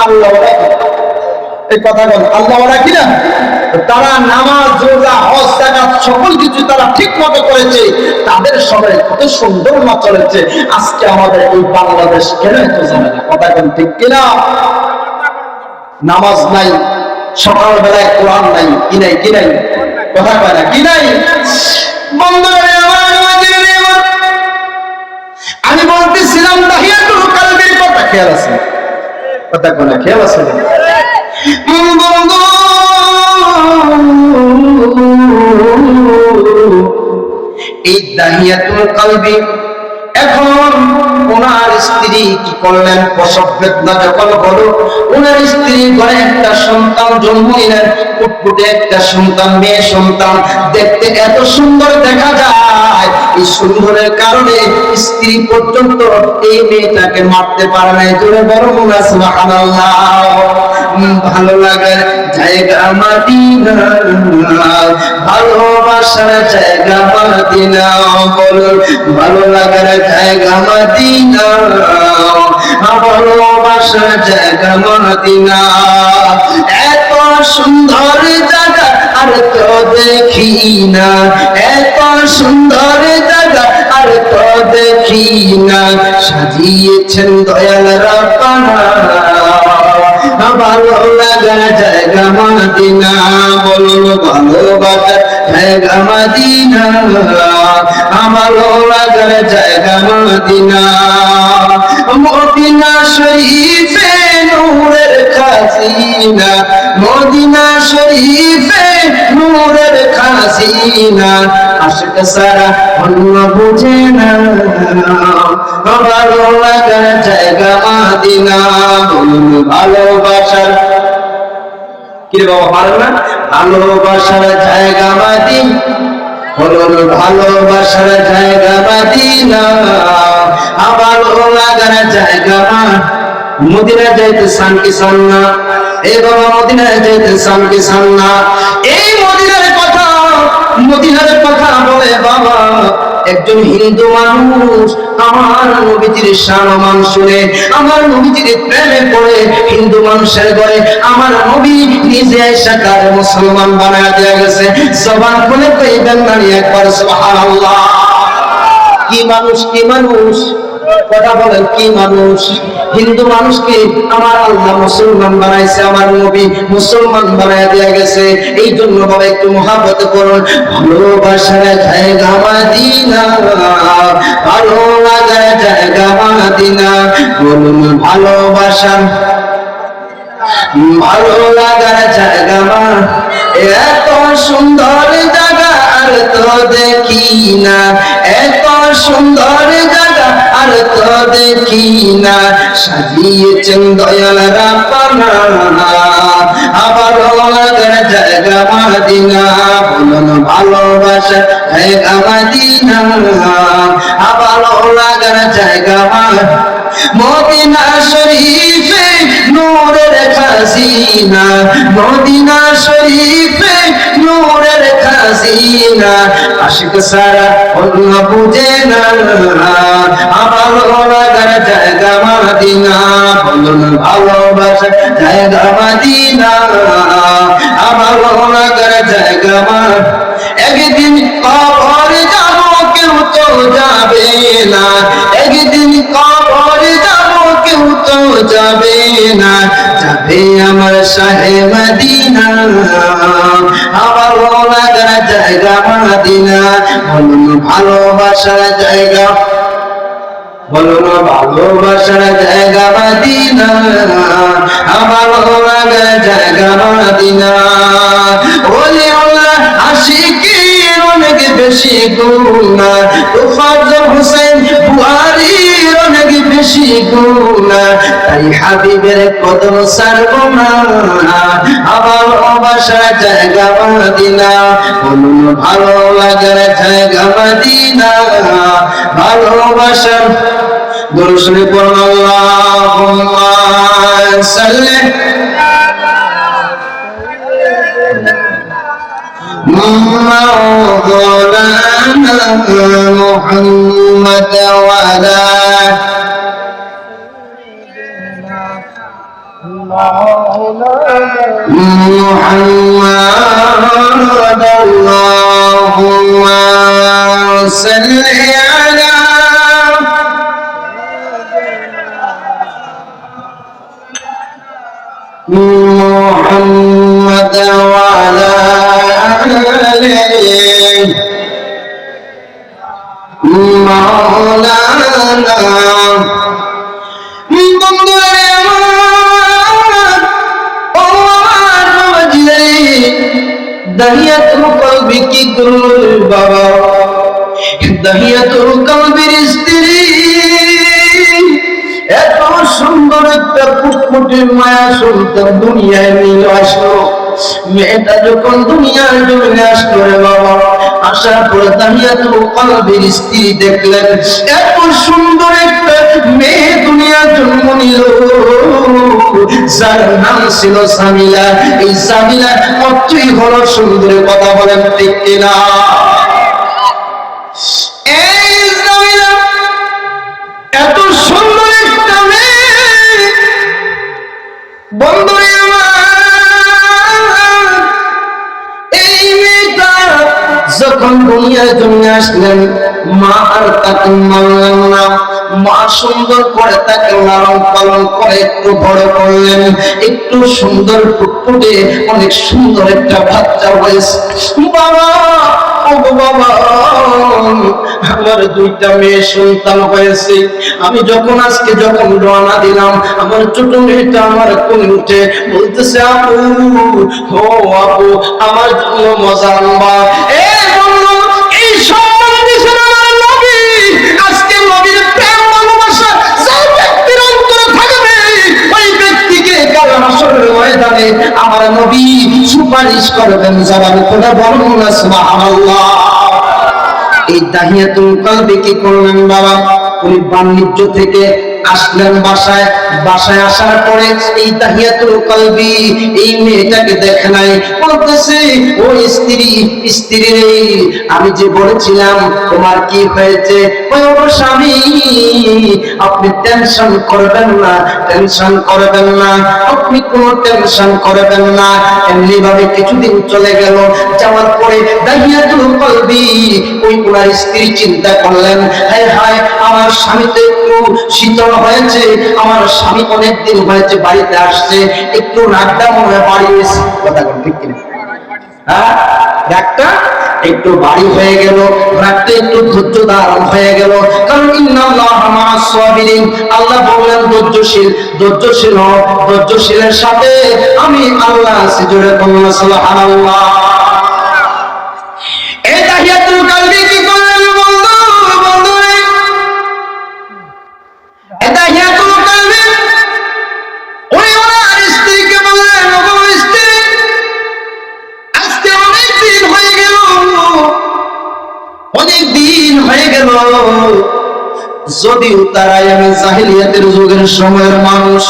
আল্লাহ এই কথা বল আল্লাহ ওরা কিনা তারা নামাজ রোজা হজ যাকাত সকল কিছু তারা ঠিক মতো করেছে তাদের সবাই কত সুন্দর না চলেছে আজকে আমাদের এই বাংলাদেশ কেন এত ঝামেলা কথা কোন ঠিক কিনা নামাজ নাই সকালবেলায় কোরআন নাই কি নাই কথা কয় না কি নাই বন্ধুরা আমার আমি বলতেছিলাম তাহিয়াতুল কলবির কথা খেয়াল আছে কথা কোন খেয়াল আছে বন্ধু এই তাহিয়াতুল কলবি এখন ওনার স্ত্রী কি করলেন প্রসব বেদনা যখন হলো ওনার স্ত্রী ঘরে একটা সন্তান জন্ম নিলেন ফুটফুটে একটা সন্তান মেয়ে সন্তান দেখতে এত সুন্দর দেখা যায় এই সুন্দরের কারণে স্ত্রী পর্যন্ত এই মেয়েটাকে মারতে পারে না জোরে বড় মুনা সুবহানাল্লাহ ভালো লাগার জায়গা মদিনা ভালোবাসার জায়গা মদিনা বলো ভালো লাগার জায়গা মদিনা ভালোবাসার জায়গা মদিনা এত সুন্দর জায়গা আর তো দেখি না এত সুন্দর জায়গা আর তো দেখি না সাজিয়েছেন দয়াল রাব্বানা ভালো লাগার জায়গা মদিনা বলুন ভালোবাসার জায়গা মদিনা ভালো লাগার জায়গা মদিনা মদিনা শরীফে নূরের খাজিনা মদিনা শরীফে নূরের খাজিনা আশিক সারা অন্য বুঝে না ভালো লাগার জায়গা মদিনা বলুন ভালোবাসার কি বাবা পারেন না ভালোবাসার জায়গা মদিনা বলুন ভালোবাসার জায়গা মদিনা ভালো লাগার জায়গা মদিনা যাইতে চান কি চান না এই বাবা মদিনায় যাইতে চান কি চান না এই মদিনার কথা বলে বাবা একজন হিন্দু মানুষ আমার নবীজির সম্মান শুনে আমার নবীজির প্রেমে পড়ে হিন্দু মানুষের ঘরে আমার নবী নিজে সাকার মুসলমান বানায় দেয়া গেছে জবান খুলে কইবেন না একবার সুবহানাল্লাহ কি মানুষ কথা বলেন কি মানুষ হিন্দু মানুষকে আমার আল্লাহ মুসলমান বানাইছে আমার নবী মুসলমান বানায় দেয়া গেছে এই জন্য বাবা একটু মহব্বত করুন ভালোবাসার জায়গা মদিনা ভালো লাগার জায়গা মদিনা বলুন ভালোবাসার ভালো লাগার জায়গা এত সুন্দর জায়গা আর তো দেখি না এত সুন্দর জায়গা আর তো দেখি না সাজিয়েছেন দয়াল রাব্বানা আবার লাগার জায়গা মদিনা বলুন ভালোবাসা জায়গা মদিনা আবার লাগার জায়গা মদিনা শরীফে নূরের খাজিনা মদিনা শরীফে নূরের খাজিনা আশিক সারা অন্য বুঝে না আমার লাগার জায়গা মদিনা বলুন ভালোবাসা জায়গা মদিনা আমার লাগার জায়গা একদিন কবর যাব কেউ তো যাবে না একদিন কবর যাব কেউ তো যাবে না যাবে আমার শাহে মদিনা আমার লাগার জায়গা মদিনা বলুন ভালোবাসার জায়গা বলুন ভালোবাসার জায়গা মদিনা আমার লাগার জায়গা মদিনা ওলি আল্লাহ আশিকের অনেক বেশি গুনাহ তোফাজ্জল হোসেন বুহারীর অনেক বেশি গুনাহ তাই হাবিবের কদম ছাড়ব না আমার ভালোবাসার জায়গা মদিনা বলুন ভালো লাগার জায়গা মদিনা ভালোবাসার দরুদ শরীফ পড়ুন আল্লাহুম্মা সাল্লি مولانا محمد وعلى মুহাম্মাদ আল্লাহুম্মা সাল্লি আলা মুহাম্মাদ ওয়া আলা আলিহি মাওলানা। দাহিয়াতুল কলবি কি করল বাবা, দাহিয়াতুল কলবির স্ত্রী এত সুন্দর একটা ফুটফুটে মায়া সন্তান দুনিয়ায় নিয়ে আসলো। মেয়েটা যখন দুনিয়ার জমিনে আসলো রে বাবা, আসার পরে দাহিয়াতুল কলবির স্ত্রী দেখলেন এত সুন্দর একটা মেয়ে দুনিয়ার জন্ম নিল, যার নাম ছিল সামিলা। এই সামিলা অর্থই হলো সুন্দরের কথা বলেন ঠিক কিনা? এই সামিলা এত সুন্দর একটা মেয়ে, বন্ধুরে আমার এই মেয়েটা যখন দুনিয়ার জন্য আসলেন, মা আর তাকে মানলেন না। মা সুন্দর করে তাকে লালন পালন করে একটু বড় করলেন, একটু সুন্দর ফুটফুটে অনেক সুন্দর একটা বাচ্চা হয়েছে। বাবা ও বাবা, আমার দুইটা মেয়ে সন্তান হয়েছে। আমি আজকে যখন রওনা দিলাম, আমার ছোট মেয়েটা আমার কোলে উঠে বলতেছে আপু, ও আপু আমার জন্য মজা আনবা। এই সম্মান দিয়েছেন আমার নবী। আজকে নবীর প্রেম ভালোবাসা যে ব্যক্তির অন্তরে থাকবে, ওই ব্যক্তিকে কাল হাসরের ময়দানে আমার নবী সুপারিশ করবেন। জবান করে বলুন না সুবহানাল্লাহ। এই দাহিয়াতুল কলবি কি করলেন বাবা, উনি বাণিজ্য থেকে আসলেন বাসায়। বাসায় আসার পরে এই দাহিয়াতুল কলবি এই মেয়েটাকে দেখে নাই, বলতেছে ও স্ত্রী রে, আমি যে বলেছিলাম তোমার কি হয়েছে? ওই ও স্বামী, আপনি টেনশন করবেন না, টেনশন করবেন না, আপনি কোনো টেনশন করবেন না। এমনি ভাবে কিছুদিন চলে গেল। যাওয়ার পরে দাহিয়াতুল কলবি ওই ওনার স্ত্রী চিন্তা করলেন, হায় হায় আমার স্বামী তো একটু শীতল হয়েছে, আমার স্বামী অনেকদিন হয়েছে বাড়িতে আসছে, একটু রাগটা মনে হয় বাড়িয়েছে। কথা বল ঠিক কিনা? হ্যাঁ, রাগটা একটু বাড়ি হয়ে গেল, রাগটা একটু ধৈর্য ধারণ হয়ে গেল। কারণ ইন্নাল্লাহা মা'আস সাবিরিন, আল্লাহ বললেন ধৈর্যশীল, ধৈর্যশীল হও, ধৈর্যশীলের সাথে আমি আল্লাহ আছি। জোরে বলুন সুবহানাল্লাহ। এই দাহিয়াতুল কলবি কি করলেন বন্ধু? এই দাহিয়াতুল কলবি ওই ওনার স্ত্রীকে বললেন, ওগো স্ত্রী, আজকে অনেক দিন হয়ে গেল, যদিও তারাই আমি জাহিলিয়াতের যুগের সময়ের মানুষ,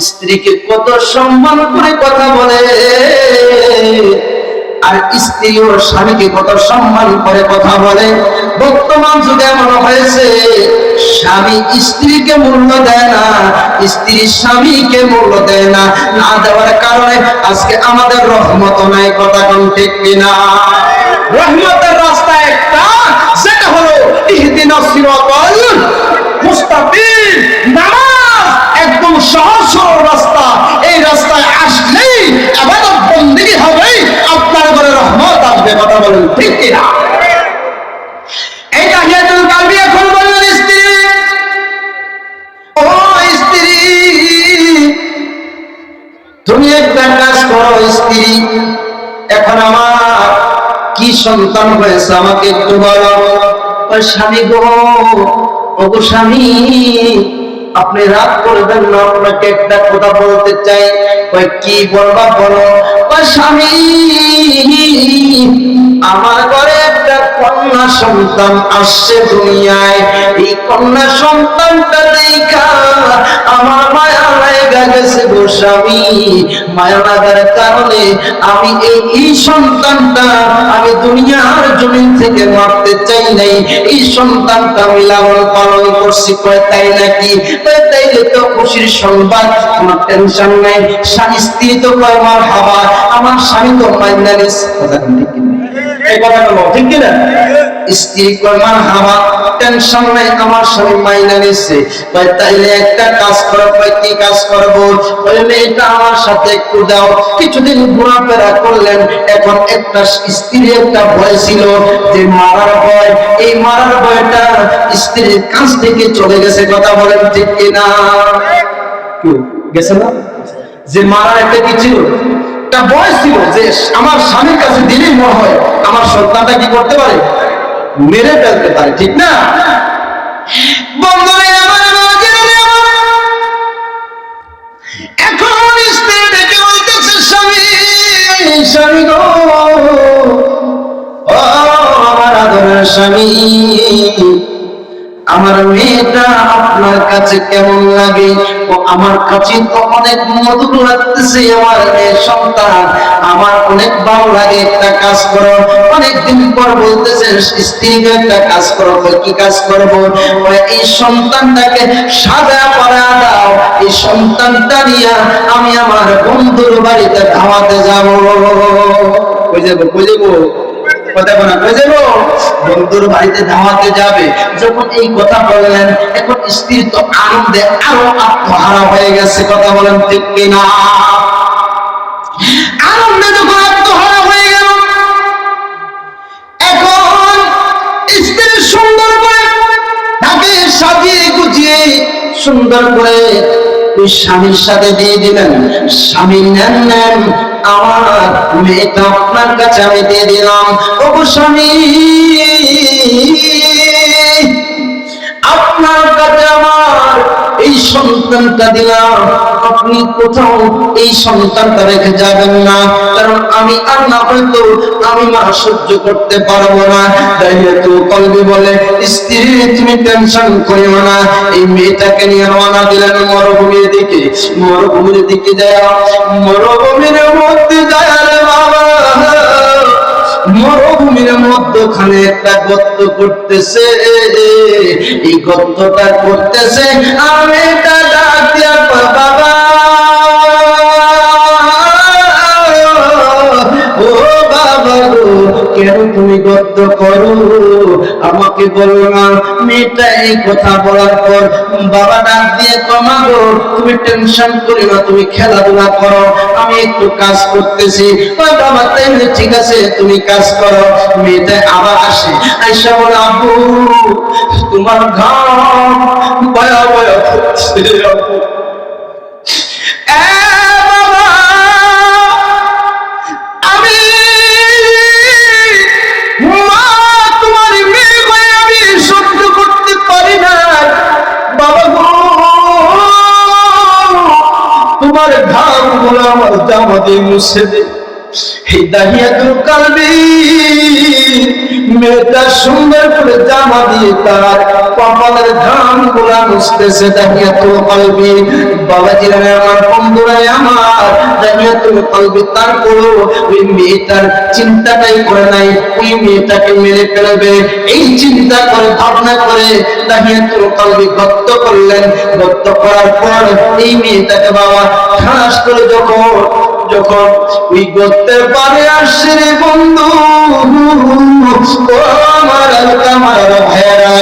স্ত্রীকে কত সম্মান করে কথা বলে, আর স্ত্রী ও স্বামীকে কত সম্মান করে কথা বলে। বর্তমান যুগে এমন হয়েছে, স্বামী স্ত্রীকে মূল্য দেয় না, স্ত্রী স্বামীকে মূল্য দেয় না। না দেওয়ার কারণে আজকে আমাদের রহমত নাই। কথা কোন ঠিক কিনা? রহমতের রাস্তা একটা, সেটা হলো ইহদিনাস সিরাতাল মুস্তাকিম, নামাজ একদম সহজ সরল রাস্তা। এই রাস্তায় আসলেই ইবাদত বন্দেগী হবে, আপনার ঘরে রহমত আসবে। কথা বলেন ঠিক কিনা? এই দাহিয়াতুল কলবি এখন বললেন, স্ত্রী, ও স্ত্রী, তুমি একটা কাজ করো স্ত্রী, এখন আমার কি সন্তান হয়েছে আমাকে একটু বলো। ওই স্বামী গো, ওগো স্বামী, আপনি রাগ করবেন না, আপনাকে একটা কথা বলতে চাই। ওই কি বলবা বলো। ওই স্বামী, আমার ঘরে একটা কন্যা সন্তান আসছে দুনিয়ায়। এই কন্যা সন্তানটা দেখা আমার মায়া লাগা গেছে গো স্বামী। মায়া লাগার কারণে আমি এই সন্তানটা আমি দুনিয়ার জমিন থেকে মারতে চাই নাই। এই সন্তানটা আমি লালন পালন করছি। কয় তাই নাকি? তাইলে তো খুশির সংবাদ, আমার টেনশন নাই। স্বামী স্ত্রী তো কয় মারহাবা, আমার স্বামী তো মাইনা নিছে। কথা ঠিক কিনা? এই কথাটা বল ঠিক কিনা? স্ত্রী কয় মারহাবা, টেনশন নাই, আমার স্বামী মাইনা নিছে। কয় তাইলে একটা কাজ করো। কয় কি কাজ করব? ওই মেয়েটা আমার সাথে একটু দাও। কিছুদিন ঘোরাফেরা করলেন। এখন একটা স্ত্রীর একটা ভয় ছিল যে মারার ভয়। এই মারার ভয়টা স্ত্রীর কাছ থেকে চলে গেছে। কথা বলেন ঠিক কিনা? গেছে না? যে মারার একটা কি ছিল, একটা ভয় ছিল যে আমার স্বামীর কাছে দিলেই মনে হয় আমার সন্তানটা কি করতে পারে, মেরে ফেলতে পারে। ঠিক না? বন্ধুরা আমার, এখন স্ত্রী ডেকে বলতেছে, স্বামী স্বামী গো, ও আমার আদরের স্বামী, আমার মেয়েটা আপনার কাছে কেমন লাগে? ও আমার কাছে তো অনেক মধুর লাগতেছে। আমার মেয়ের সন্তান আমার অনেক ভালো লাগে। একটা কাজ করো। অনেকদিন পর বলতেছে স্ত্রীকে একটা কাজ করো। কি কাজ করবো? এই সন্তানটাকে সাদা পরা দাও। এই সন্তানটা নিয়ে আমি আমার বন্ধুর বাড়িতে খাওয়াতে যাবো। কই যাবো? কই যাবো? বন্ধুর বাড়িতে ধাওয়াতে যাবে। যখন এই কথা বললেন, এখন স্ত্রী তো আনন্দে আরো আত্মহারা হয়ে গেছে। কথা বলেন ঠিক কিনা? আনন্দে যখন আত্মহারা হয়ে গেল, এখন স্ত্রী সুন্দর করে তাকে সাজিয়ে গুছিয়ে সুন্দর করে ওই স্বামীর সাথে দিয়ে দিলেন। স্বামী নেন নেন, আমার মেয়েটা আপনার কাছে আমি দিয়ে দিলাম। ওগো স্বামী, আপনার কাছে আমার এই সন্তানটা দিলাম। আপনি কোথাও এই সন্তানটা রেখে যাবেন না, কারণ আমি আর না হয়তো আমি মা সহ্য করতে পারবো না। দাইয়াতুল কলবি বলে, স্ত্রী তুমি টেনশন করিও না। এই মেয়েটাকে নিয়ে রওনা দিলেন মরুভূমির দিকে। মরুভূমির দিকে যায়, মরুভূমির মধ্যে যায় রে বাবা, মরুভূমির মধ্যখানে একটা গর্ত করতেছে। এই গর্তটা করতেছে, আমি এটা ডাক দিয়া বাবা, ও বাবা গো, কেন তুমি গর্ত করো? আমাকে বলো না। মেয়েটা এই কথা বলার পর বাবা ডাক দিয়ে কমা গো, তুমি টেনশন করি না, তুমি খেলাধুলা করো, আমি একটু কাজ করতেছি। বাবা তাইলে ঠিক আছে, তুমি কাজ করো। মেয়েটা আবার আসে, আইসা বলে, আব্বু তোমার ঘাম বয়া বয়া হচ্ছে। তোমার ঘাম গুলো আমার জামা দিয়ে মুছে দে। এই দাহিয়াতুল কলবি মেয়েটা সুন্দর করে জামা দিয়ে তার কপালের ঘাম গুলা মুছতেছে। দাহিয়াতুল কলবি বাবাজিরা আমার, বন্ধুরা আমার, দাহিয়াতুল কলবি তারপরও ওই মেয়েটার চিন্তাটাই করে নাই ওই মেয়েটাকে মেরে ফেলবে। এই চিন্তা করে ভাবনা করে দাহিয়াতুল কলবি গর্ত করলেন। গর্ত করার পর এই মেয়েটাকে বাবা ঠাস করে যখন ওই গর্তের পারে আসছে রে বন্ধু, ও আমার ভাইয়েরা,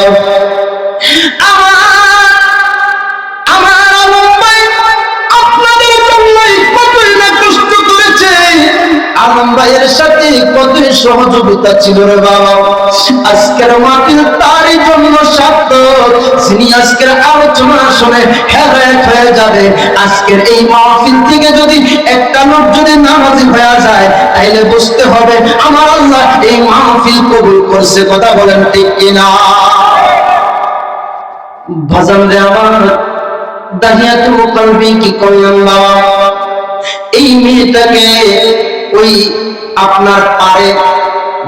আলম ভাইয়ের সাথে কতই সহযোগিতা ছিল রে বাবা। আজকের মাহফিল তারই জন্য সার্থক, যিনি আজকের আলোচনা শুনে হেদায়েত হয়ে যাবে। আজকের এই মাহফিল থেকে যদি একটা লোক যদি নামাজি হয়ে যায়, তাইলে বুঝতে হবে আমার আল্লাহ এই মাহফিল কবুল করছে। কথা বলেন ঠিক কিনা? ভাজান রে আমার, দাহিয়াতুল কলবি কি করলেন বাবা, এই মেয়েটাকে ওই আপনার পারে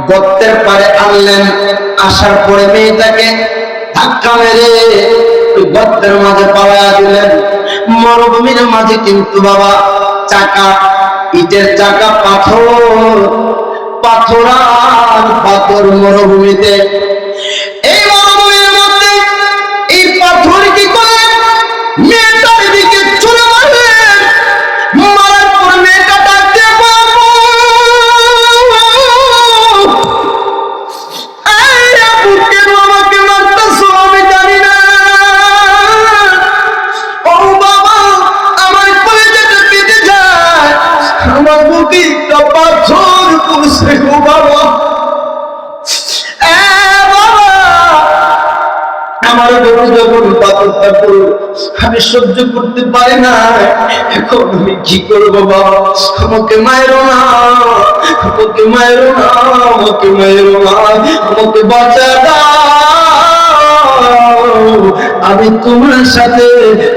গর্তের পারে আনলেন। আসার পরে মেয়েটাকে ধাক্কা মেরে গর্তের মাঝে পাওয়া দিলেন। মরুভূমির মাঝে কিন্তু বাবা চাকা, ইটের চাকা, পাথর, পাথর আর পাথর মরুভূমিতে। এই মরুভূমির মধ্যে এই পাথর কি করে মেয়েটার দিকে চলে মারলেন। মারার পর মেয়েটা ডাকতে আমাকে মারতেছ, আমি জানি না। ও বাবা, আমার কলেজটা কেটে যায়, আমার বুকে একটা পাথর পড়ছে গো বাবা। আমার বুকে যখন পাথরটা পড়ল আমি সহ্য করতে পারি না। এখন আমি কি করবো বাবা? আমাকে মায়েরো না, আমাকে মায়েরো না, আমাকে মায়েরো না, আমাকে বাঁচা দাও। আমি তোমার সাথে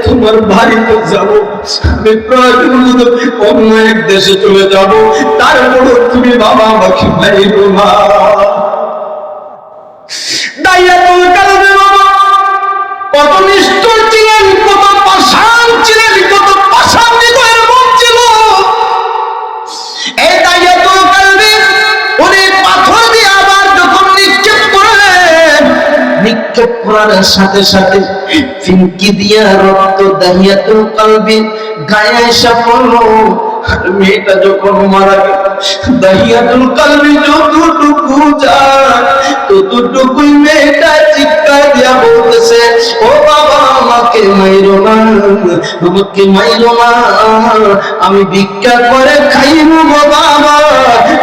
তোমার বাড়িতে যাব, আমি প্রয়োজন মতো অন্য এক দেশে চলে যাব, তারপরও তুমি বাবা আমাকে মায়েরো না। দাইয়াতুল কালবি বাবা কত নিষ্ঠুর ছিলেন, কত পাষাণ ছিলেন, কত পাষাণ হৃদয়ের মন ছিল। এই দাইয়াতুল কালবি উনি পাথর দিয়ে আবার যখন নিক্ষেপ করলেন, নিক্ষেপ করার সাথে সাথে ফিনকি দিয়া রক্ত দাইয়াতুল কালবি গায়ে এসে পড়ল। আর মেয়েটা যখন মারা গেল, দাইয়াতুল কালবি যতটুকু যায় ততটুকুই মেয়েটা চিৎকার দিয়া বলতেছে, ও বাবা আমাকে মাইরো না, আমাকে মাইরো না, আমি ভিক্ষা করে খাইবো গো বাবা,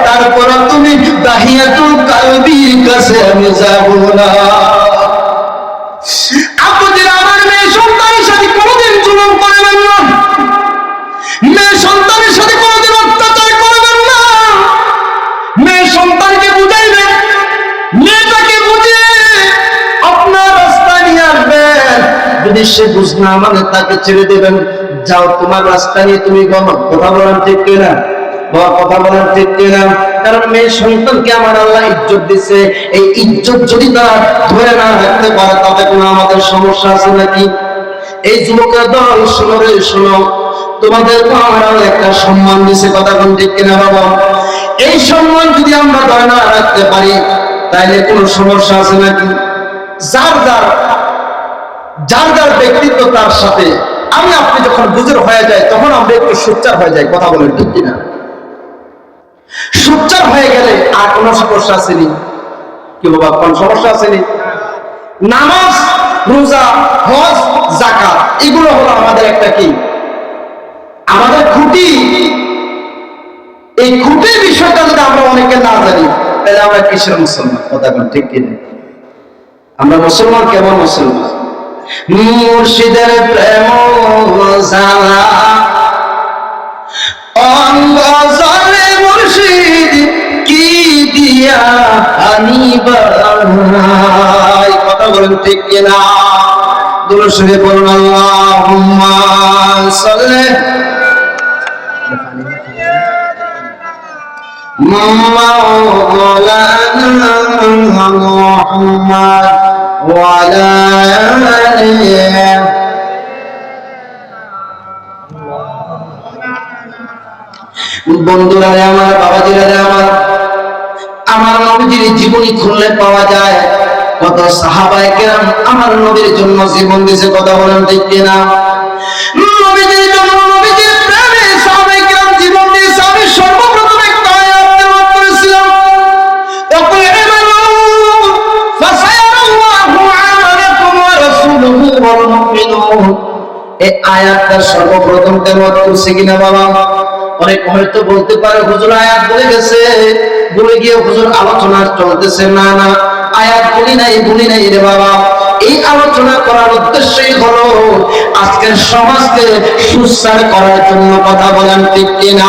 তারপর তুমি দাইয়াতুল কালবির কাছে আমি যাব না। আপনাদের আমার মেয়ে সন্তানের সাথে কোনোদিন জুলুম করবেন না, মেয়ে সন্তানের সাথে কোনোদিন অত্যাচার করবেন না। মেয়ে সন্তানকে বুঝাইবেন, মেয়েটাকে বুঝিয়ে আপনার রাস্তায় নিয়ে আসবেন। যদি সে বুঝ না মানে তাকে ছেড়ে দেবেন, যাও তোমার রাস্তা নিয়ে তুমি গমন। কথা বলেন ঠিক কিনা? কথা বলেন ঠিক কিনা? কারণ মেয়ে সন্তানকে আমার আল্লাহ ইজ্জত দিচ্ছে, এই ইজ্জত যদি তারা ধরে না রাখতে পারে তবে কোনো আমাদের সমস্যা আছে নাকি? এই যুবকের দল শোনো রে শোনো, তোমাদের তো আমার একটা সম্মান দিছে, কথা কোন ঠিক কিনা বাবা? এই সম্মান যদি আমরা ধরে না রাখতে পারি তাইলে কোনো সমস্যা আছে নাকি? যার যার যার যার ব্যক্তিত্ব তার সাথে। আমি আপনি যখন বুজুর হয়ে যায় তখন আমরা একটু সোচ্চার হয়ে যাই, কথা বলেন ঠিক কিনা? সোচ্চার হয়ে গেলে আর কোনো সমস্যা আসেনি কি বাবা? কোন সমস্যা আসেনি? নামাজ, রোজা, হজ, যাকাত এগুলো হলো আমাদের একটা কি, আমাদের খুঁটি। এই খুঁটির বিষয়টা যদি আমরা অনেকে না জানি তাহলে আমরা কিসের মুসলমান? কথা বলেন ঠিক কিনা? আমরা মুসলমান কেমন মুসলমান? মুর্শিদের প্রেম জালা অঙ্গ জলে মুর্শিদ কি দিয়া আনিবাই। কথা বলেন ঠিক কিনা? দুরূদ শরীফ পড়ুন, আল্লাহুম্মা সাল্লি মাওলানা মুহাম্মদ ওয়া আলা আলিহি। বন্ধুরা আমার, বাবাজিরা আমার নবীজির জীবনী খুললে পাওয়া যায় কত সাহাবায়ে কেরাম আমার নবীর জন্য জীবন দিয়েছে। কথা বলেন ঠিক কিনা? নবীজির জন্য, নবীজির প্রেমে সাহাবায়ে কেরাম জীবন দিয়েছে। আমি সর্বপ্রথম একটা আয়াত তেলাওয়াত করেছিলাম, তারপরে আমানু ফাসায়ারাল্লাহু আমালাকুম ওয়া রাসূলুহু ওয়াল মুমিনুন। এই আয়াতটা সর্বপ্রথম তেলাওয়াত করছে কিনা বাবা? অনেক হয়তো বলতে পারে হুজুর আয়াত বলে গেছে, বলে গিয়ে হুজুর আলোচনা চলতেছে। না না, আয়াত বলি নাই রে বাবা। এই আলোচনা করার উদ্দেশ্যই হলো আজকের সমাজকে সুস্থ করার জন্য। কথা বলেন ঠিক কিনা?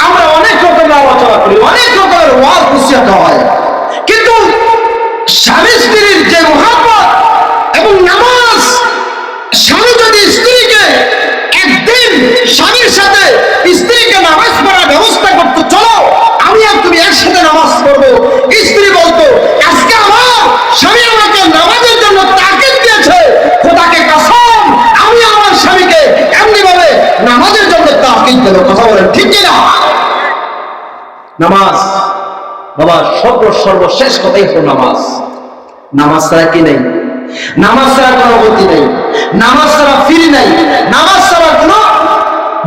আমরা অনেক রকমের আলোচনা করি, অনেক রকমের ওয়াজ নসিহত হয়, কিন্তু স্বামী স্ত্রীর যে মহব্বত এবং নামাজ, স্বামী যদি স্ত্রীকে একদিন স্বামীর সাথে স্ত্রীকে নামাজ পড়ার ব্যবস্থা করতে, চলো আমি আর তুমি একসাথে নামাজ পড়বো, গেল। কথা বলেন ঠিক কিনা? নামাজ বাবা সর্বশেষ কথাই হলো নামাজ। নামাজ ছাড়া কি নেই? নামাজ ছাড়া কোনো গতি নেই, নামাজ ছাড়া ফিরি নাই, নামাজ ছাড়া কোনো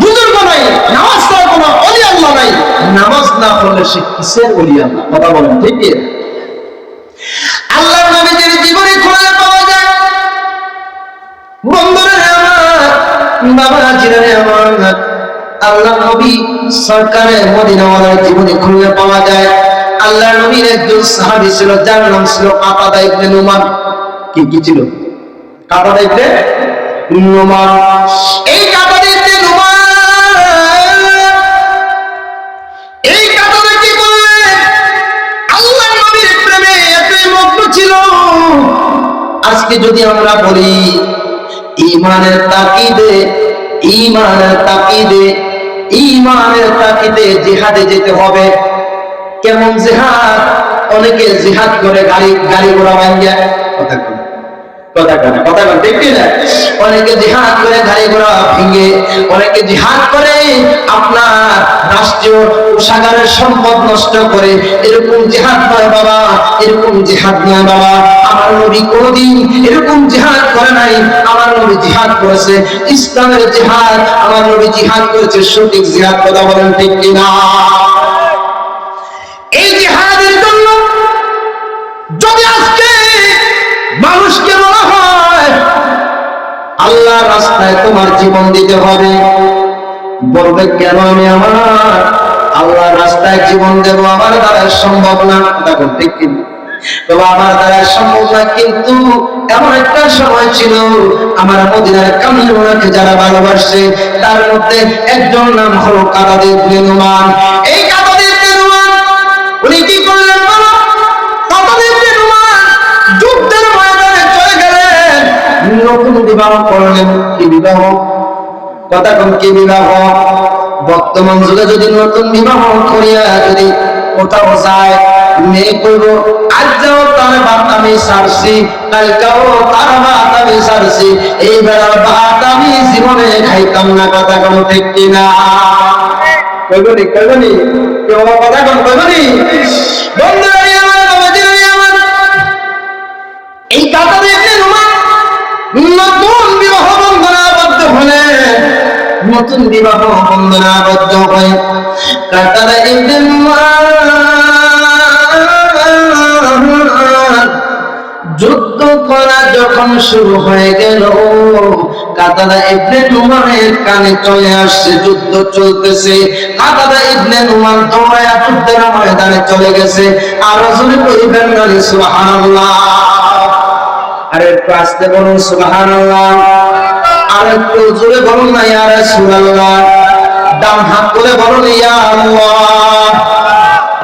বুজুর্গ নাই, নামাজ ছাড়া কোনো ওলি আল্লাহ নাই। নামাজ না পড়লে সে কিসের ওলি আল্লাহ? কথা বলেন ঠিক কি? আল্লাহর নবীর জীবনী খুলে পাওয়া যায়। বন্ধুরা আমার, বাবা জিরানে আমার, আল্লাহ নবী সরকারের মদিনাওয়ালার জীবনী খুলে পাওয়া যায়। আল্লাহ নবীর একজন সাহাবী ছিল, যার নাম ছিল কাতাদা ইবনে নুমান। কি ছিল? কাতাদা ইবনে নুমান। এই কাতাদা ইবনে নুমান, এই কাতাদা কি করলেন? আল্লাহ নবীর প্রেমে এতই মগ্ন ছিল। আজকে যদি আমরা বলি ঈমানের তাকিদে, ঈমানের তাকিদে, ঈমানের তাকিদে জিহাদে যেতে হবে। কেমন জিহাদ? অনেকে জিহাদ করে গাড়ি ঘোড়া ভাঙিয়া, কথা ঠিক না? অনেকে জিহাদ করে গাড়ি ঘোড়া ভেঙে, অনেকে জিহাদ করে আপনার রাষ্ট্রীয় কোষাগারের সম্পদ নষ্ট করে। এরকম জিহাদ নয় বাবা, এরকম জিহাদ নয় বাবা। আমার নবী কোনদিন এরকম জিহাদ করে নাই। আমার নবী জিহাদ করেছে ইসলামের জিহাদ, আমার নবী জিহাদ করেছে সঠিক জিহাদ। কথা বলেন ঠিক কিনা? এই জিহাদের জন্য যদি আজকে মানুষকে বলা হয় আল্লাহর রাস্তায় তোমার জীবন দিতে হবে, বলবে কেন আমি আমার আল্লাহর রাস্তায় জীবন দেব? আমার দ্বারা সম্ভব না। দেখুন ঠিক কিনা? তবে আমার দ্বারা সম্ভব না। কিন্তু এমন একটা সময় ছিল, আমার মদিনার কামলিওয়ালাকে যারা ভালোবাসে তার মধ্যে একজন নাম হলো কাতাদা ইবনে নুমান। এই কাতাদা ইবনে নুমান উনি কি করলেন বলো? কাতাদা ইবনে নুমান যুদ্ধের ময়দানে চলে গেলেন, নতুন বিবাহ করলেন। কি বিবাহ? কথা কোন? কি বিবাহ? বর্তমান যুগে যদি নতুন বিবাহ করিয়া যদি কোথাও যায়, মেয়ে কইব আজ যাও তার ভাত আমি সারছি, কালকেও তার ভাত আমি সারছি, এই বেড়ার ভাত আমি জীবনে খাইতাম না। কথা কোন ঠিক কিনা? কইবনি কেউ কথা কোন কইবনি? বন্ধুরা আমার, বাবাজিরা আমার, এই কাতাদা ইবনে নুমান নতুন বিবাহ বন্ধনে আবদ্ধ হলেন। নতুন বিবাহ বন্ধনে আবদ্ধ হয়ে কাতাদা ইবনে নুমান যুদ্ধ করা যখন শুরু হয়ে গেল, কাতাদা ইবনে নুমানের কানে চলে আসছে যুদ্ধ চলতেছে। কাতাদা ইবনে নুমান দৌড়ায়া যুদ্ধের ময়দানে চলে গেছে। আর রাসূল কইবেন না সুবহানাল্লাহ। আরে একটু আস্তে বলুন সুবহানাল্লাহ। আর একটু জোরে বলুন না ইয়া রাসূলুল্লাহ। ডান হাত তুলে বলুন ইয়া আল্লাহ,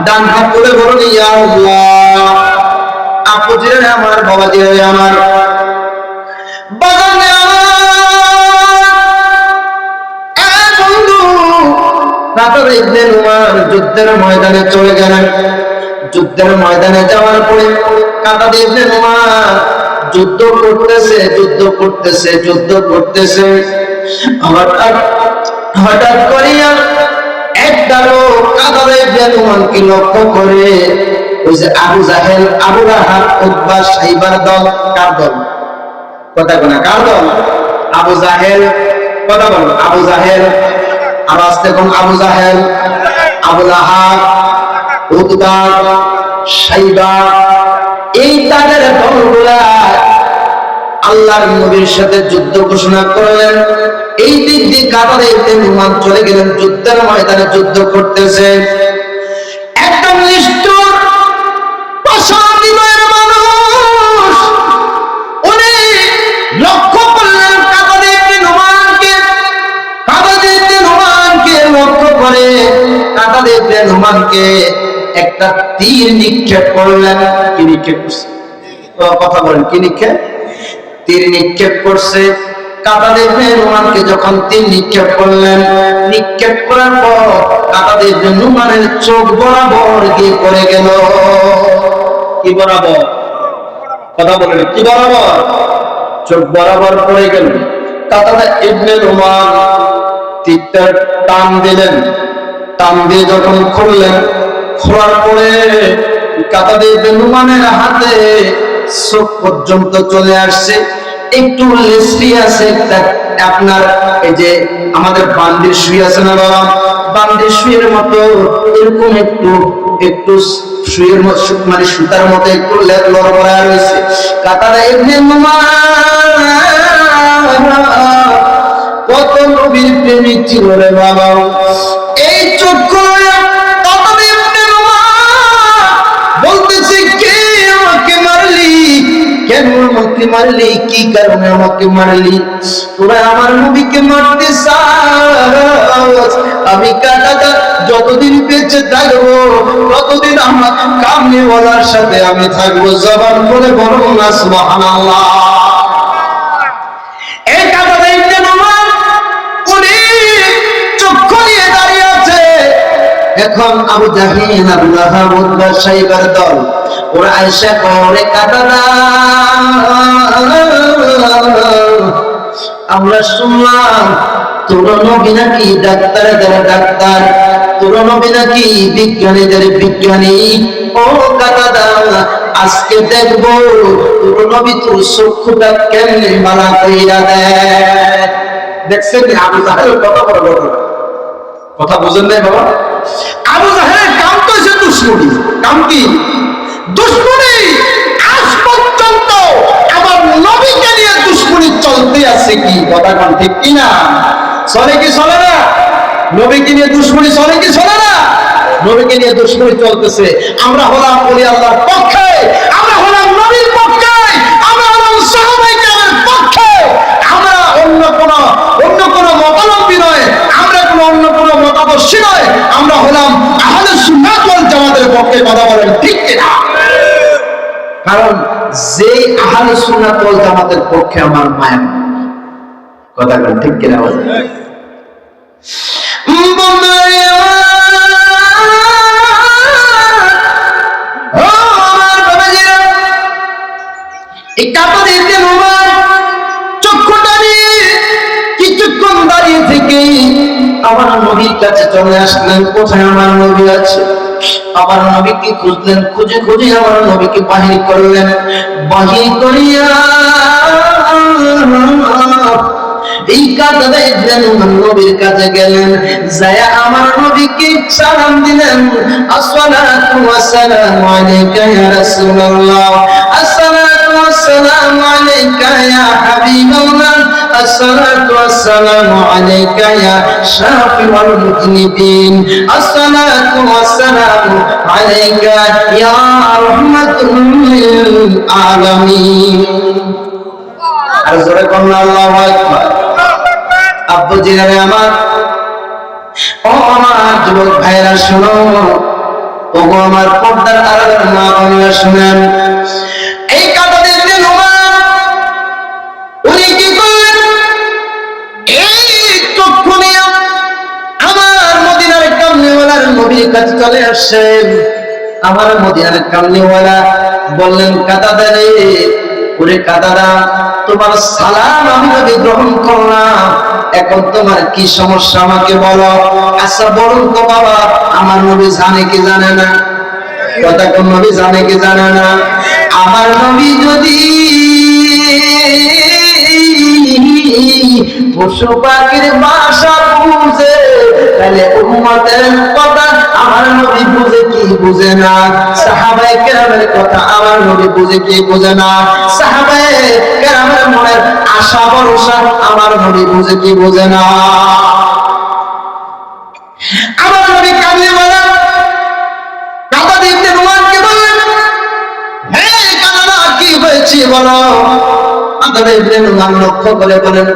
ডান হাত তুলে বলুন ইয়া আল্লাহ। আপু জিরে আমার, বাবা জিরে আমার, বাজানে আমার বন্ধু, কাতাদা ইবনে নুমান যুদ্ধের ময়দানে চলে গেলেন। যুদ্ধের ময়দানে যাওয়ার পরে কাতাদা ইবনে নুমান যুদ্ধ করতেছে। হঠাৎ করিয়া একটা লোক কাতাদা ইবনে নুমানকে লক্ষ্য করে। ওই যে আবু জাহেল, আবু লাহাব, উতবা, সাইবার দল। কার দল? কথা কোনা? কার দল? আবু জাহেল। কথা বলো। আবু জাহেল। আর আসতে কোন? আবু জাহেল, আবু লাহাব, উতবা, সাইবা, এই তাদের দলগুলা আল্লাহর নবীর সাথে যুদ্ধ ঘোষণা করলেন। এই দিক দিয়ে কাতাদা ইবনে নুমান চলে গেলেন যুদ্ধের ময়দানে যুদ্ধ করতেছে। একদম নিষ্ঠুর পাষাণীদের মানুষ উনি লক্ষ্য করলেন কাতাদা ইবনে নুমানকে। কাতাদা ইবনে নুমানকে লক্ষ্য করে কাতাদা ইবনে নুমানকে একটা তীর নিক্ষেপ করলেন। কি নিক্ষেপ করছে? কথা বলেন, কি নিক্ষেপ? তীর নিক্ষেপ করছে। কাতাদা ইবনে নুমানকে যখন তীর নিক্ষেপ করলেন, নিক্ষেপ করার পর কাতাদা ইবনে নুমানের চোখ বরাবর গিয়ে পড়ে গেল। কি বরাবর? কথা বলেন, কি বরাবর? চোখ বরাবর পড়ে গেল। কাতাদা ইবনে নুমান তীরটা টান দিলেন, টান দিয়ে যখন খুললেন, খোলার পরে কাতাদা ইবনে নুমানের হাতে চোখ পর্যন্ত চলে আসছে। একটু লেসরি আছে একটা, আপনার এই যে আমাদের বান্দির সুই আছে না বাবা, বান্দির সুইয়ের মতো এরকম একটু একটু সুইয়ের মানে সুতার মতো একটু লড়বড়া রয়েছে। কাতাদা ইবনে নুমান কত নবীর প্রেমিক ছিল রে বাবা, এই চক্ষু বলতেছে কে আমাকে মারলি, কেন আমাকে মারলি, কি কারণে আমাকে মারলি, তোরা আমার নবীকে মারতে চাস, আমি কাটাটা যতদিন বেঁচে থাকবো ততদিন আমার কামলিওয়ালার সাথে আমি থাকবো। জবান বলে বলুন না সুবহানাল্লাহ। এই কাটাটা ইবনে নুমান উনি চক্ষু নিয়ে দাঁড়িয়ে আছে। এখন আবু জাহিল, আবু লাহাব, উতবা, সাইবার দল ওরা আয়েশা করে কাটাদা, আমরা শুনলাম তোর নবী নাকি ডাক্তারদের ডাক্তার, তোর নবী নাকি বিজ্ঞানীদের বিজ্ঞানী। ও কাটাদা, আজকে দেখবো তোর নবী তোর চক্ষুটা কেমনে মালা কইরা দেয়। দেখছেন আবু জাহেল কত বড় ঘটনা, কথা বুঝেন নাই বাবা? আবু জাহেলের কাম তো হচ্ছে দুশ্মনী, কাম কি? দুশ্মনী। আজ পর্যন্ত আমার নবীকে নিয়ে দুশ্মনী চলতে আছে কি, কথা কোন ঠিক কিনা? চলে কি চলে না? নবীকে নিয়ে দুশ্মনী চলে কি চলে না? নবীকে নিয়ে দুশ্মনী চলতেছে। আমরা হলাম ওলি আল্লাহর পক্ষে, আমরা হলাম নবীর পক্ষে, আমরা হলাম সাহাবায়ে কেরামের পক্ষে, আমরা অন্য কোন মতাবলম্বী নয়, আমরা অন্য কোন মতাদর্শী নয়, আমরা হলাম আহলে সুন্নাত ওয়াল জামাতের পক্ষে। কথা বলেন ঠিক কিনা? কারণ যে আহলে সুন্নাত ওয়াল জামাতের পক্ষে আমার মায়া, কথা বলেন ঠিক কিনা? এই কাতাদা ইবনে নুমান চক্ষুটা নিয়ে কিছুক্ষণ দাঁড়িয়ে থেকে আমার নবীর কাছে চলে আসলেন। কোথায় আমার নবী আছে? আমার নবীকে খুঁজলেন, খুঁজে খুঁজে আমার নবীকে বাহির করলেন। বাহির করিয়া এই কাতাদা ইবনে নুমান নবীর কাছে গেলেন, যায়া আমার নবীকে সালাম দিলেন, আসসালাতু ওয়াসসালামু আলাইকা ইয়া রাসূলুল্লাহ, আসসালাতু ওয়াসসালামু আলাইকা ইয়া হাবিবাল্লাহ, আসসালাতু ওয়াসসালামু আলাইকা ইয়া শাফিউল মুযনিবিন, আসসালাতু ওয়াসসালামু আলাইকা ইয়া রাহমাতুল লিল আলামিন। আর জোরে কোন আল্লাহু আকবার। আব্বু জিনারে আমার, ও আমার যুবক ভাইরা শোনো, ও আমার পর্দার আড়ালের মা বোনেরা শুনেন। এই কাতাদা ইবনে নুমান উনি কি করলেন? এই চক্ষু নিয়ে আমার মদিনার কামলিওয়ালার নবীর কাছে চলে আসছেন। আমার মদিনার কামলিওয়ালা বললেন, কাতাদা রে, ওরে কাতাদা, তোমার সালাম আমি নবী গ্রহণ করলাম, এখন তোমার কি সমস্যা আমাকে বলো। আচ্ছা বলুন তো বাবা, আমার নবী জানে কি জানে না? কথা কোন নবী জানে কি জানে না? আমার নবী যদি পশু পাখির ভাষা বুঝে, তাহলে উম্মতের কথা আমার নবী বুঝে কি বুঝে না? সাহাবায়ে কেরামের কথা আমার নবী বুঝে কি বুঝে না? সাহাবায়ে কেরামের মনের আশা ভরসা আমার নবী বুঝে কি বুঝে না? আমার নবী কামলি বলা কাতাদা ইবনে নুমানকে বললেন, হে কাতাদা, কি হয়েছে বলো। কাতাদা ইবনে নুমান লক্ষ্য করে বলেন,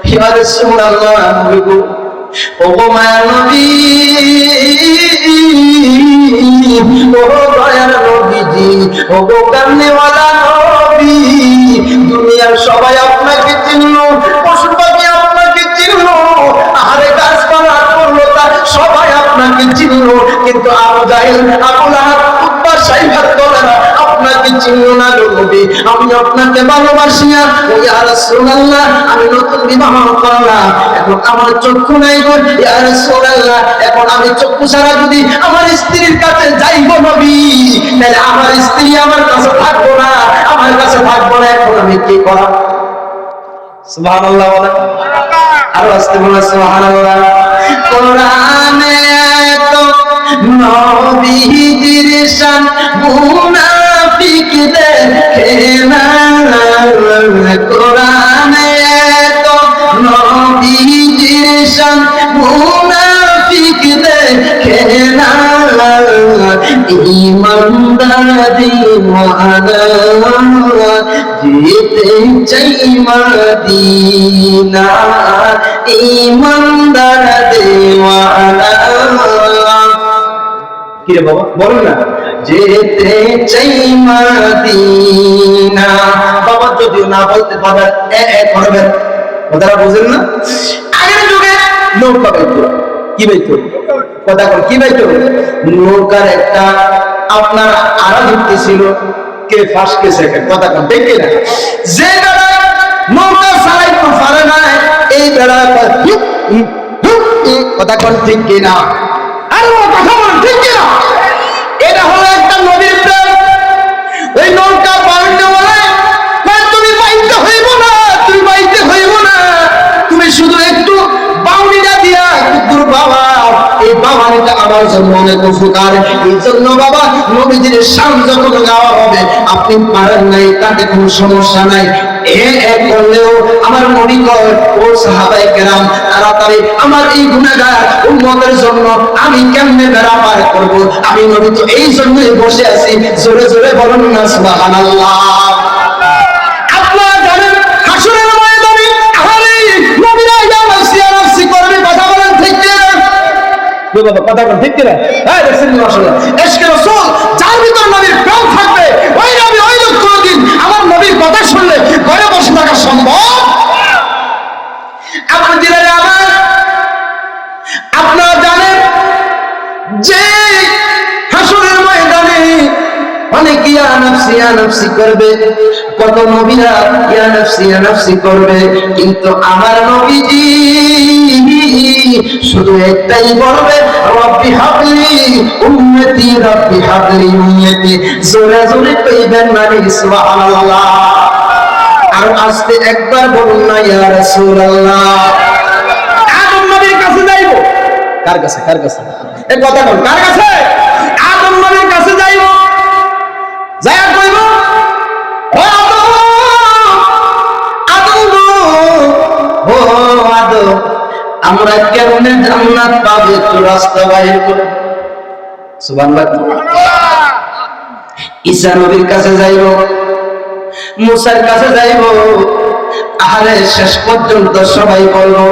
ইয়া রাসূলুল্লাহ, নবী গো, ও গো মায়ার নবী, ও দয়ার নবীজি, ও গো কামলিওয়ালা নবী, দুনিয়ার সবাই আপনাকে চিনলো, পশু পাখি আপনাকে চিনলো, আরে গাছপালা করলো, তার সবাই আপনাকে চিনলো, কিন্তু আবু জাহেল, আবু লাহাব, উতবা, সাইবার দলেরা আপনাকে চিনলো না গো নবী। আমি আপনাকে ভালোবাসিয়া ইয়া রাসূলুল্লাহ আমি নতুন বিবাহ করলাম, এখন আমার চক্ষু নাই গো ইয়া রাসূলুল্লাহ, এখন আমি চক্ষু ছাড়া যদি আমার স্ত্রীর কাছে যাইব নবী, তাহলে আমার স্ত্রী আমার কাছে থাকবো না, আমার কাছে থাকবো না, এখন আমি কি করা? সুবহানাল্লাহ বলেন, আরো আস্তে বলেন সুবহানাল্লাহ। কোরআনে তো নবীজির শান মুনাফিক দেখে না, কোরআনে তো নবীজির শান মুনাফিক দেখে না, ইমানদার দিওয়ানা যেতে চাই মদিনা, ইমানদার দিওয়ানা। কি রে বাবা বলো না, যেতে চাই মদিনা। বাবা যদিও না বলতে পারেন করবেন, কথাটা বুঝেন না? আগের যুগে নৌকা পাইতো, কি পাইতো? কথা বল, কি পাইতো? নৌকার একটা আপনার আড়া ধরতে ছিল, কে ফার্স্ট কে সেকেন্ড, কথা কন ঠিক না? যে বেড়ায় নৌকা চালাইতে পারে না, এই বেড়ায় কথা কন ঠিক কিনা? আর কথা বল ঠিক কিনা? এটা হলো একটা নদীর প্রেম। ওই নৌকা পাল্টে বলে তুমি বাইতে হইব না, তুমি বাইতে হইব না, তুমি শুধু একটু বাউনিটা দিয়া দূর বাবা, এই বাবানিটা আমার জন্য অনেক উপকার। এই জন্য বাবা নবীজির শান যখন গাওয়া হবে, আপনি পারেন নাই তাতে কোনো সমস্যা নাই, করলেও আমার নবী কয় ও সাহাবায়ে কেরাম তাড়াতাড়ি আমার এই গুনাহগার উম্মতের জন্য আমি কেমনে বেড়া পার করব? আমি নবী তো এই জন্যই বসে আছি, জোরে জোরে বলুন না সুবহানাল্লাহ। আপনারা জানেন হাসরের ময়দানে আরে নবীরা ইয়া নাফসি ইয়া নাফসি করবে, কথা বলেন ঠিক কি না? বাবা কথা বলেন ঠিক কি না? হ্যাঁ রাসূলুল্লাহ সাল্লাল্লাহু আলাইহি ওয়াসাল্লাম ইশকে রাসূল, যার ভিতর নবীর প্রেম থাকবে, ওই নবী ওই লোক কোনদিন আমার নবীর কথা শুনলে ঘরে বসে থাকা সম্ভব? আপনারা জানেন যে হাসরের ময়দানে অনেক ইয়া নাফসি ইয়া নাফসি করবে, কত নবীরা ইয়া নাফসি ইয়া নাফসি করবে, কিন্তু আমার নবীজি শুধু একটাই বলবে রব্বি হাবলি উম্মতি, রব্বি হাবলি উম্মতি। জোরে জোরে কইবেন না সুবহানাল্লাহ। আর আস্তে একবার বলুন না ইয়া রাসূলুল্লাহ। আদম নবীর কাছে যাইবো, কার কাছে? কার কাছে? এই কথা বল, কার কাছে? আদম নবীর কাছে যাইবো, যায়া কইব ও আদম, আদম ও আদম, আমরা কেমনে জান্নাত পাবো একটু রাস্তা বাইর করে। সুবহানাল্লাহ। ঈসা নবীর কাছে যাইব, মুসার কাছে যাইব, আরে শেষ পর্যন্ত সবাই বলবো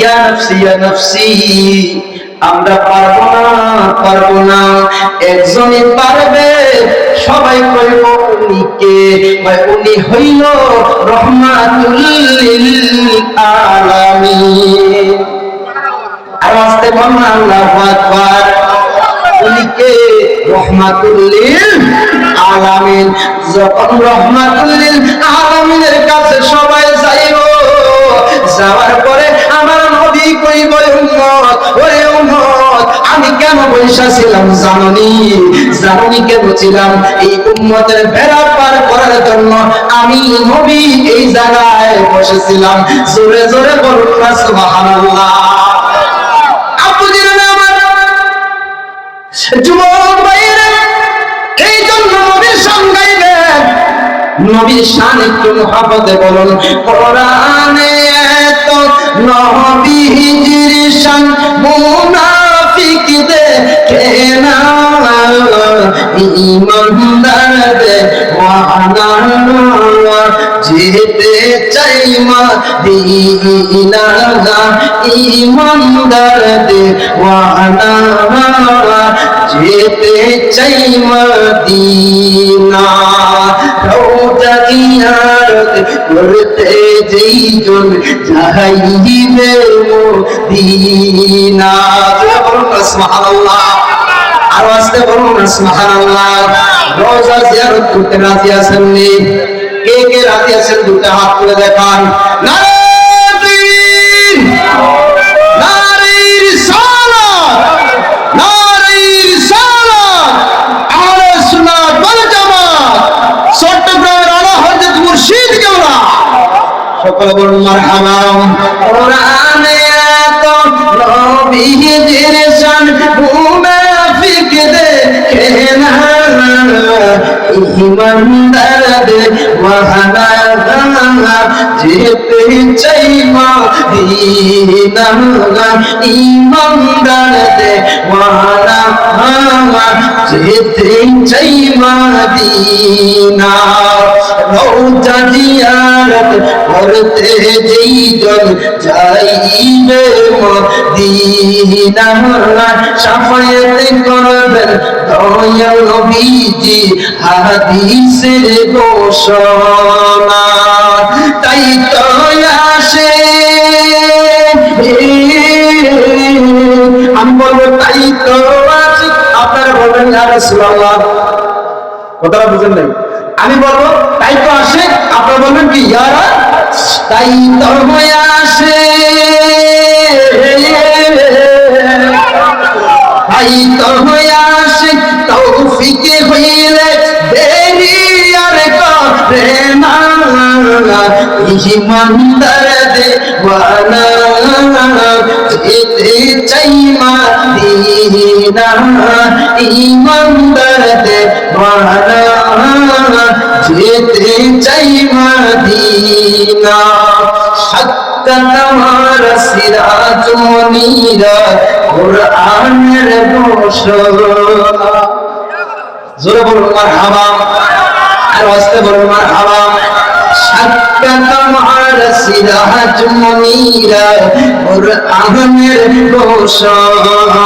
ইয়া নাফসি ইয়া নাফসি, আমরা পারবো না পারবো না। একজনই পারবে, সবাই কইব উনি কে? উনি হইল রহমাতুল লিল আলামিন। আর আস্তে বলুন আল্লাহু আকবার। উনি কে? রহমাতুল লিল আলামিন। যখন রহমাতুল লিল আলামিনের কাছে সবাই যাইব, যাওয়ার পরে আমার নবী কইব উম্মত, ওরে উম্মত আমি কেন বৈশা ছিলাম জাননি? জাননি কেন ছিলাম? এই উম্মতের বেড়া পার করার জন্য আমি নবী এই জায়গায় বসেছিলাম। জোরে জোরে বলুন না সুবহানাল্লাহ। যুবক ভাইরা, এই জন্য নবীর শান গাইবেন, নবীর শান একটু মহব্বতে বলুন। কোরআনে তো নবীজির শান মুনাফিক দেখে না, ইমানদার দেওয়ানা যেতে চাই মদিনা, ইমানদার দেওয়ানা যেতে চাই মদিনা। রওজা জিয়ারত করতে যেইজন যাইবে মদিনা। সুবহানাল্লাহ। আরো আসতে বলুন সুবহানাল্লাহ। রওজা জিয়ারত করতে রাজি আছেন নি? কে কে রাজি আছেন দুটো হাত তুলে দেখান। নারে তাকবীর, নারে রিসালাত, নারে রিসালাত, আহলে সুন্নাত ওয়াল জামাত, চট্টগ্রামের আলা হযরত মুর্শিদ কেবলা। সকলে বলুন মারহাবা। কোরআনে এত নবীজির শান মুনাফিক দেখে না, ইমানদার দেওয়ানা যেতে চাই মদিনা, ইমানদার দেওয়ানা যেতে চাই মদিনা। রওজা জিয়ারত করতে যেইজন যাইবে মদিনা, শাফায়াত করবেন দয়াল নবীজি হাদিসের ঘোষণা। তাই তো আসে, আমি বলবো তাই তো আসে, আপনারা বলবেন ইয়া রাসূলুল্লাহ, কথাটা বুঝেন নাই। আমি বলবো তাই তো আসে, আপনারা বলবেন কি ইয়া রাসূল, তাই তো আসে, তাই তো আসে, তৌফিক হইলে দেরি আর করে না, ইমানদার দেওয়ানা যেতে চাই মদিনা, ইমানদার দেওয়ানা যেতে চাই মদিনা। সাক্ষাৎ আমার সিরাজ মুনীরা কোরআনের ঘোষণা। জোরে বলুন মারহাবা, আর আস্তে বলুন মারহাবা। সাক্ষাৎ আমার সিরাজ মুনীরা কোরআনের ঘোষণা।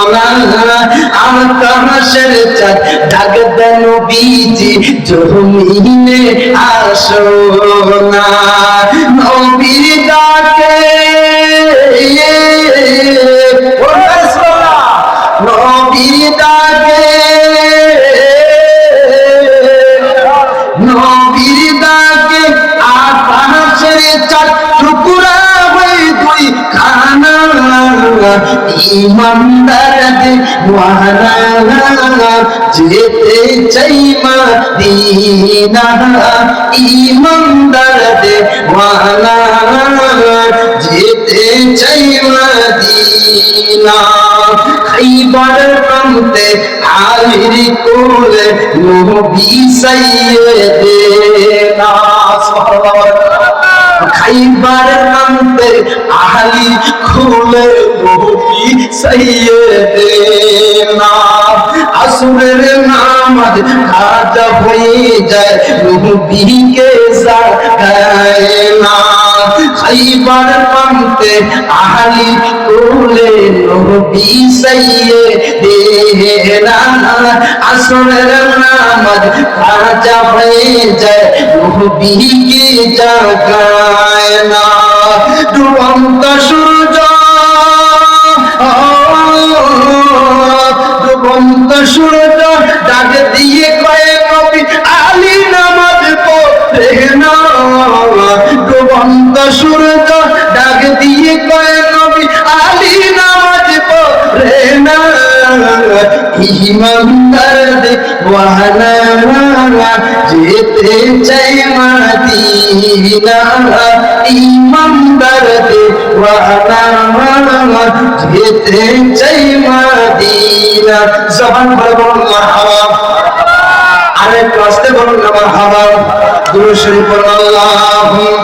আকাশের চাঁদ ডাক দেন নবীজি জমিনে আসো না, নবীর ডাকে নবীর ডাকে, নবীর ডাকে আকাশের চাঁদ টুকরা হয়ে দুই খানা, ইমানদার দেওয়ানা যেতে চাই মদিনা, ইমানদার দেওয়ানা যেতে চাই মদিনা। খাইবার প্রান্তে আলীর কোলে নবী সাইয়েদেনা, খাইবার প্রান্তে আলী খুলে নবী সাইয়েদেনা। আসরের নামাজ কাজা হয়ে যায় নবীকে জাগায় না, খাইবার প্রান্তে আলী কোলে নবী সাইয়েদেনা। আসরের নামাজ কাজা হয়ে যায় নবীকে জাগায় না। ডুবন্ত সূর্য, ডুবন্ত সূর্য ডাক দিয়ে কয় নবী আলী নামাজ পড়ে না, ডুবন্ত সূর্য ডাক দিয়ে কয় নবী আলী নামাজ পড়ে না, ইমানদার দেওয়ানা যেতে চাই মদিনা, ইমানদার দেওয়ানা যেতে চাই মদিনা। জবান ভরে বলুন মারহাবা, আরেকটু আস্তে বলুন মারহাবা। দুরূদ শরীফ পড়ুন আল্লাহুম্মা